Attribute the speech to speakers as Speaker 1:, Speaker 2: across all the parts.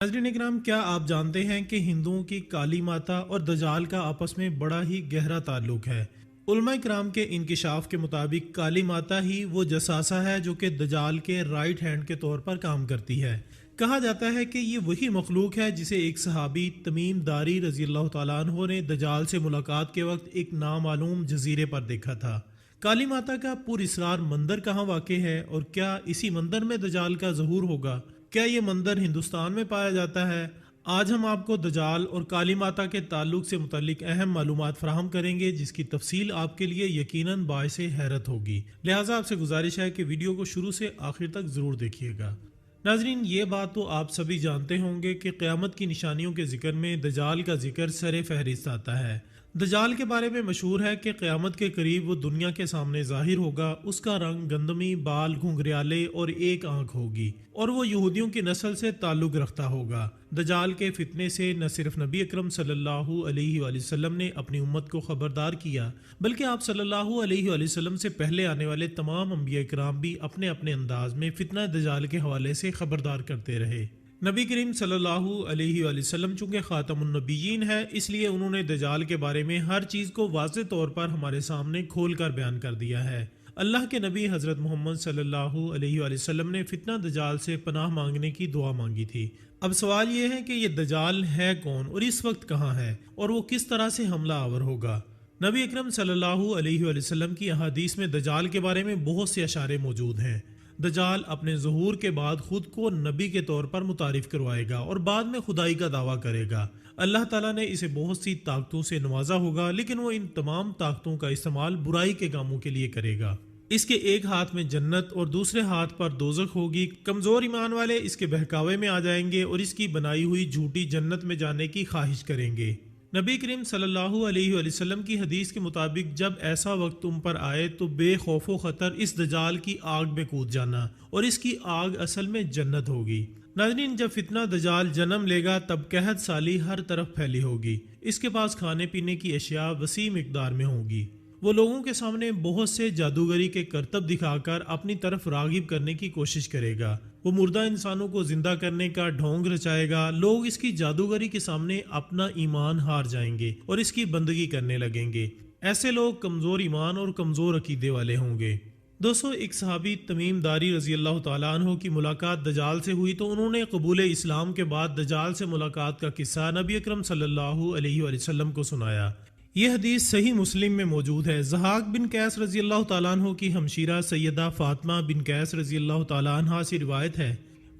Speaker 1: नाज़रीन इकराम, क्या आप जानते हैं कि हिंदुओं की काली माता और दजाल का आपस में बड़ा ही गहरा ताल्लुक है। उलमा इकराम के इंकिशाफ के मुताबिक काली माता ही वो जसासा है जो कि दजाल के राइट हैंड के तौर पर काम करती है। कहा जाता है कि ये वही मखलूक है जिसे एक सहाबी तमीम दारी रजी अल्लाह तआला अन्हु ने दजाल से मुलाकात के वक्त एक नामालूम जजीरे पर देखा था। काली माता का पुरस्रार मंदिर कहाँ वाक़ है और क्या इसी मंदिर में दजाल का ज़हूर होगा? क्या ये मंदिर हिंदुस्तान में पाया जाता है? आज हम आपको दजाल और काली माता के ताल्लुक से मुतल्लिक अहम मालूमात फराहम करेंगे, जिसकी तफसील आपके लिए यकीनन बाइसे हैरत होगी। लिहाजा आपसे गुजारिश है कि वीडियो को शुरू से आखिर तक ज़रूर देखिएगा। नाजरीन, ये बात तो आप सभी जानते होंगे कि क़यामत की निशानियों के जिक्र में दजाल का जिक्र सरे फहरिस्त आता है। दजाल के बारे में मशहूर है कि क़यामत के करीब वो दुनिया के सामने ज़ाहिर होगा। उसका रंग गंदमी, बाल घुंघरियाले और एक आंख होगी और वो यहूदियों की नस्ल से ताल्लुक़ रखता होगा। दजाल के फितने से न सिर्फ नबी अकरम सल्लल्लाहु अलैहि वसल्लम ने अपनी उम्मत को खबरदार किया, बल्कि आप सल्लल्लाहु अलैहि वसल्लम से पहले आने वाले तमाम अंबिया इकराम भी अपने अपने अंदाज में फितना दजाल के हवाले से खबरदार करते रहे। नबी करीम सल्लल्लाहु अलैहि वसल्लम चूँकि ख़ातमुन नबिय्यीन है, इसलिए उन्होंने दजाल के बारे में हर चीज़ को वाज़ेह तौर पर हमारे सामने खोल कर बयान कर दिया है। अल्लाह के नबी हज़रत मोहम्मद सल्लल्लाहु अलैहि वसल्लम ने फितना दजाल से पनाह मांगने की दुआ मांगी थी। अब सवाल ये है कि ये दजाल है कौन और इस वक्त कहाँ है और वो किस तरह से हमला आवर होगा। नबी अकरम सल्लल्लाहु अलैहि वसल्लम की अहादीस में दजाल के बारे में बहुत से अशारे मौजूद हैं। दजाल अपने ज़हूर के बाद खुद को नबी के तौर पर मुतारिफ करवाएगा और बाद में खुदाई का दावा करेगा। अल्लाह ताला ने इसे बहुत सी ताकतों से नवाजा होगा, लेकिन वो इन तमाम ताकतों का इस्तेमाल बुराई के कामों के लिए करेगा। इसके एक हाथ में जन्नत और दूसरे हाथ पर दोज़ख होगी। कमज़ोर ईमान वाले इसके बहकावे में आ जाएंगे और इसकी बनाई हुई झूठी जन्नत में जाने की ख्वाहिश करेंगे। नबी करीम सल्लल्लाहु अलैहि वसल्लम की हदीस के मुताबिक जब ऐसा वक्त तुम पर आए तो बेखौफो खतर इस दजाल की आग में कूद जाना और इसकी आग असल में जन्नत होगी। नाज़रीन, जब फितना दजाल जन्म लेगा तब कहत साली हर तरफ फैली होगी। इसके पास खाने पीने की अशिया वसी मिकदार में होगी। वो लोगों के सामने बहुत से जादूगरी के करतब दिखाकर अपनी तरफ रागिब करने की कोशिश करेगा। वो मुर्दा इंसानों को जिंदा करने का ढोंग रचाएगा। लोग इसकी जादूगरी के सामने अपना ईमान हार जाएंगे और इसकी बंदगी करने लगेंगे। ऐसे लोग कमजोर ईमान और कमजोर अकीदे वाले होंगे। दोस्तों, एक सहाबी तमीम दारी रजी अल्लाह तआला अन्हु की मुलाकात दजाल से हुई तो उन्होंने कबूल इस्लाम के बाद दजाल से मुलाकात का किस्सा नबी अकरम सल्लल्लाहु अलैहि वसल्लम को सुनाया। यह हदीस सही मुस्लिम में मौजूद है। ज़हाक बिन कैस रजी अल्लाह तआला अन्हु की हमशीरा सैयदा फातिमा बिन कैस रजी अल्लाह तआला अन्हा से रिवायत है।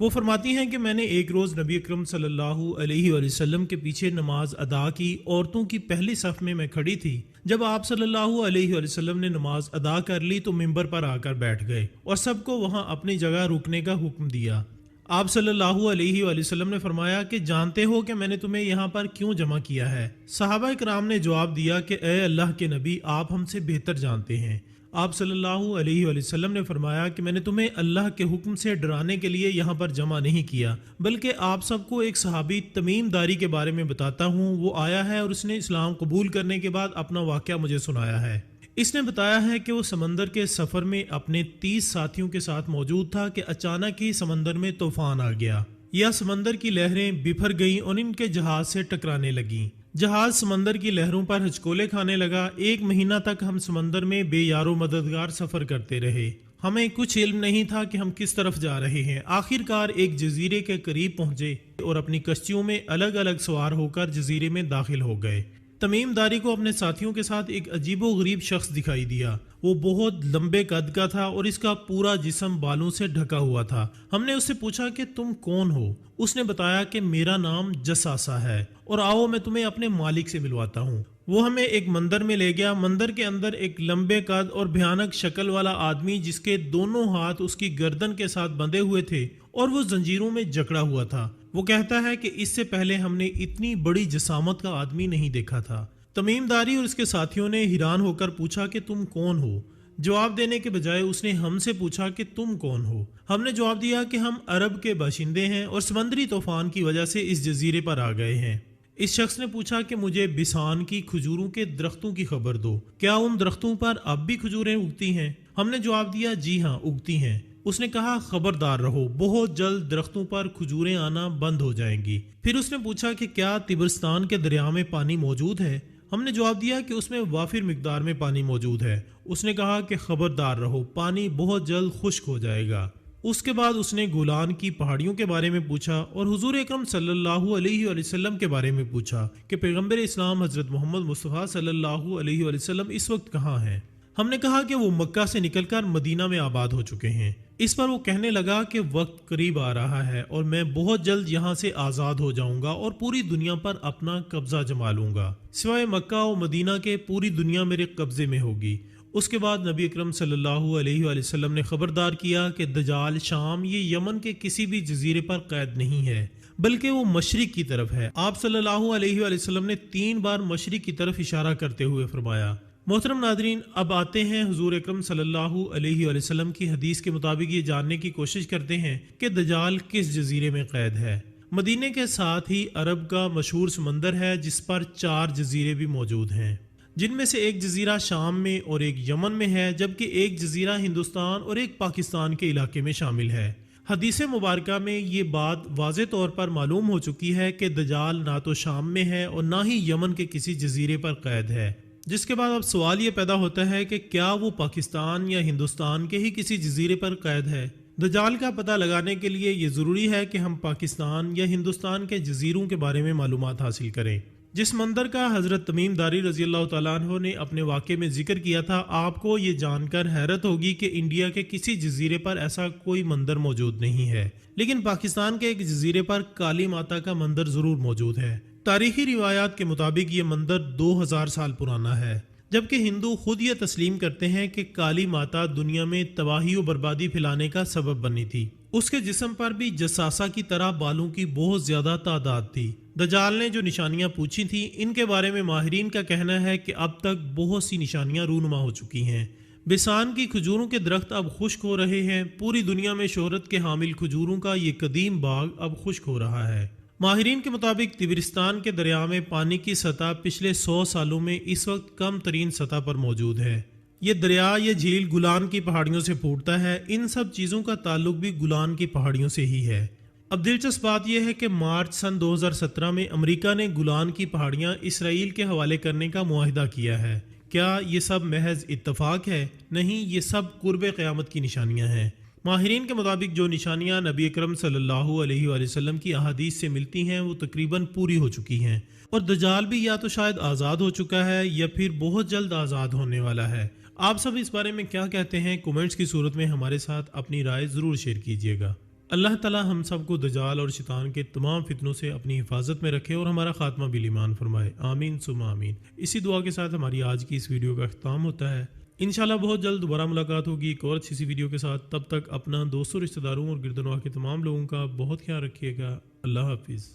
Speaker 1: वो फरमाती हैं कि मैंने एक रोज़ नबी अकरम सल्लल्लाहु अलैहि वसल्लम के पीछे नमाज अदा की। औरतों की पहली सफ में मैं खड़ी थी। जब आप सल्लल्लाहु अलैहि वसल्लम ने नमाज अदा कर ली तो मिंबर पर आकर बैठ गए और सबको वहां अपनी जगह रुकने का हुक्म दिया। आप सल्लल्लाहु अलैहि वसल्लम ने फरमाया कि जानते हो कि मैंने तुम्हें यहाँ पर क्यों जमा किया है? सहाबा इकराम ने जवाब दिया कि ए अल्लाह के नबी, आप हमसे बेहतर जानते हैं। आप सल्लल्लाहु अलैहि वसल्लम ने फरमाया कि मैंने तुम्हें अल्लाह के हुक्म से डराने के लिए यहाँ पर जमा नहीं किया, बल्कि आप सबको एक सहाबी तमीम दारी के बारे में बताता हूँ। वो आया है और उसने इस्लाम कबूल करने के बाद अपना वाक़या मुझे सुनाया है। इसने बताया है कि वो समंदर के सफर में अपने 30 साथियों के साथ मौजूद था कि अचानक ही समंदर में तूफान आ गया या समंदर की लहरें बिफर गईं और इनके जहाज से टकराने लगीं। जहाज समंदर की लहरों पर हचकोले खाने लगा। 1 महीना तक हम समंदर में बेयारो मददगार सफर करते रहे। हमें कुछ इल्म नहीं था कि हम किस तरफ जा रहे हैं। आखिरकार एक जजीरे के करीब पहुंचे और अपनी कश्तियों में अलग अलग सवार होकर जजीरे में दाखिल हो गए। तमीम दारी को अपने साथियों के साथ एक अजीबो गरीब शख्स दिखाई दिया। वो बहुत लंबे कद का था और इसका पूरा जिस्म बालों से ढका हुआ था। हमने उससे पूछा कि तुम कौन हो? उसने बताया कि मेरा नाम जसासा है और आओ मैं तुम्हें अपने मालिक से मिलवाता हूँ। वो हमें एक मंदिर में ले गया। मंदिर के अंदर एक लंबे कद और भयानक शक्ल वाला आदमी, जिसके दोनों हाथ उसकी गर्दन के साथ बंधे हुए थे और वो जंजीरों में जकड़ा हुआ था। वो कहता है कि इससे पहले हमने इतनी बड़ी जसामत का आदमी नहीं देखा था। तमीम दारी और उसके साथियों ने हैरान होकर पूछा कि तुम कौन हो? जवाब देने के बजाय उसने हमसे पूछा कि तुम कौन हो? हमने जवाब दिया कि हम अरब के बाशिंदे हैं और समंदरी तूफान की वजह से इस जजीरे पर आ गए हैं। इस शख्स ने पूछा कि मुझे बिसान की खजूरों के दरख्तों की खबर दो। क्या उन दरख्तों पर अब भी खजूरें उगती हैं? हमने जवाब दिया जी हाँ, उगती हैं। اس نے کہا خبردار رہو، بہت جلد درختوں پر کھجوریں آنا بند ہو جائیں گی۔ پھر اس نے پوچھا کہ کیا تبرستان کے دریا میں پانی موجود ہے؟ ہم نے جواب دیا کہ اس میں وافر مقدار میں پانی موجود ہے۔ اس نے کہا کہ خبردار رہو، پانی بہت جلد خشک ہو جائے گا۔ اس کے بعد اس نے گولان کی پہاڑیوں کے بارے میں پوچھا اور حضور اکرم صلی اللہ علیہ وآلہ وسلم کے بارے میں پوچھا کہ پیغمبر اسلام حضرت محمد مصطفیٰ صلی اللہ علیہ وآلہ وسلم اس وقت کہاں ہیں؟ ہم نے کہا کہ وہ مکہ سے نکل کر مدینہ میں آباد ہو چکے ہیں۔ اس پر وہ کہنے لگا کہ وقت قریب آ رہا ہے اور میں بہت جلد یہاں سے آزاد ہو جاؤں گا اور پوری دنیا پر اپنا قبضہ جما لوں گا، سوائے مکہ و مدینہ کے پوری دنیا میرے قبضے میں ہوگی۔ اس کے بعد نبی اکرم صلی اللہ علیہ وآلہ وسلم نے خبردار کیا کہ دجال شام یہ یمن کے کسی بھی جزیرے پر قید نہیں ہے، بلکہ وہ مشرق کی طرف ہے۔ آپ صلی اللہ علیہ وآلہ وسلم نے 3 بار مشرق کی طرف اشارہ کرتے ہوئے فرمایا۔ محترم ناظرین، اب آتے ہیں حضور اکرم صلی اللہ علیہ وآلہ وسلم کی حدیث کے مطابق یہ جاننے کی کوشش کرتے ہیں کہ دجال کس جزیرے میں قید ہے۔ مدینے کے ساتھ ہی عرب کا مشہور سمندر ہے جس پر 4 جزیرے بھی موجود ہیں، جن میں سے ایک جزیرہ شام میں اور ایک یمن میں ہے، جبکہ ایک جزیرہ ہندوستان اور ایک پاکستان کے علاقے میں شامل ہے۔ حدیث مبارکہ میں یہ بات واضح طور پر معلوم ہو چکی ہے کہ دجال نہ تو شام میں ہے اور نہ ہی یمن کے کسی جزیرے پر قید ہے، جس کے بعد اب سوال یہ پیدا ہوتا ہے کہ کیا وہ پاکستان یا ہندوستان کے ہی کسی جزیرے پر قید ہے؟ دجال کا پتہ لگانے کے لیے یہ ضروری ہے کہ ہم پاکستان یا ہندوستان کے جزیروں کے بارے میں معلومات حاصل کریں۔ جس منظر کا حضرت تمیم داری رضی اللہ تعالیٰ عنہ نے اپنے واقعے میں ذکر کیا تھا، آپ کو یہ جان کر حیرت ہوگی کہ انڈیا کے کسی جزیرے پر ایسا کوئی منظر موجود نہیں ہے، لیکن پاکستان کے ایک جزیرے پر کالی ماتا کا منظر ضرور موجود ہے۔ تاریخی روایات کے مطابق یہ منظر 2000 سال پرانا ہے، جبکہ ہندو خود یہ تسلیم کرتے ہیں کہ کالی ماتا دنیا میں تباہی و بربادی پھیلانے کا سبب بنی تھی۔ اس کے جسم پر بھی جساسہ کی طرح بالوں کی بہت زیادہ تعداد تھی۔ دجال نے جو نشانیاں پوچھی تھیں، ان کے بارے میں ماہرین کا کہنا ہے کہ اب تک بہت سی نشانیاں رونما ہو چکی ہیں۔ بسان کی کھجوروں کے درخت اب خشک ہو رہے ہیں، پوری دنیا میں شہرت کے حامل کھجوروں کا یہ قدیم باغ اب خشک ہو رہا ہے۔ ماہرین کے مطابق تبرستان کے دریا میں پانی کی سطح پچھلے 100 سالوں میں اس وقت کم ترین سطح پر موجود ہے۔ یہ دریا یہ جھیل گولان کی پہاڑیوں سے پھوٹتا ہے۔ ان سب چیزوں کا تعلق بھی گولان کی پہاڑیوں سے ہی ہے۔ اب دلچسپ بات یہ ہے کہ مارچ سن 2017 میں امریکہ نے گولان کی پہاڑیاں اسرائیل کے حوالے کرنے کا معاہدہ کیا ہے۔ کیا یہ سب محض اتفاق ہے؟ نہیں، یہ سب قرب قیامت کی نشانیاں ہیں۔ ماہرین کے مطابق جو نشانیاں نبی اکرم صلی اللہ علیہ وآلہ وسلم کی احادیث سے ملتی ہیں وہ تقریباً پوری ہو چکی ہیں، اور دجال بھی یا تو شاید آزاد ہو چکا ہے یا پھر بہت جلد آزاد ہونے والا ہے۔ آپ سب اس بارے میں کیا کہتے ہیں؟ کومنٹس کی صورت میں ہمارے ساتھ اپنی رائے ضرور شیئر کیجیے گا۔ اللہ تعالی ہم سب کو دجال اور شیطان کے تمام فتنوں سے اپنی حفاظت میں رکھے اور ہمارا خاتمہ بالایمان فرمائے، آمین ثم آمین۔ اسی دعا کے ساتھ ہماری آج کی اس ویڈیو کا اختتام ہوتا ہے۔ انشاءاللہ بہت جلد دوبارہ ملاقات ہوگی ایک اور اچھی سی ویڈیو کے ساتھ۔ تب تک اپنا دوستوں، رشتہ داروں اور گردنواہ کے تمام لوگوں کا بہت خیال رکھیے گا۔ اللہ حافظ۔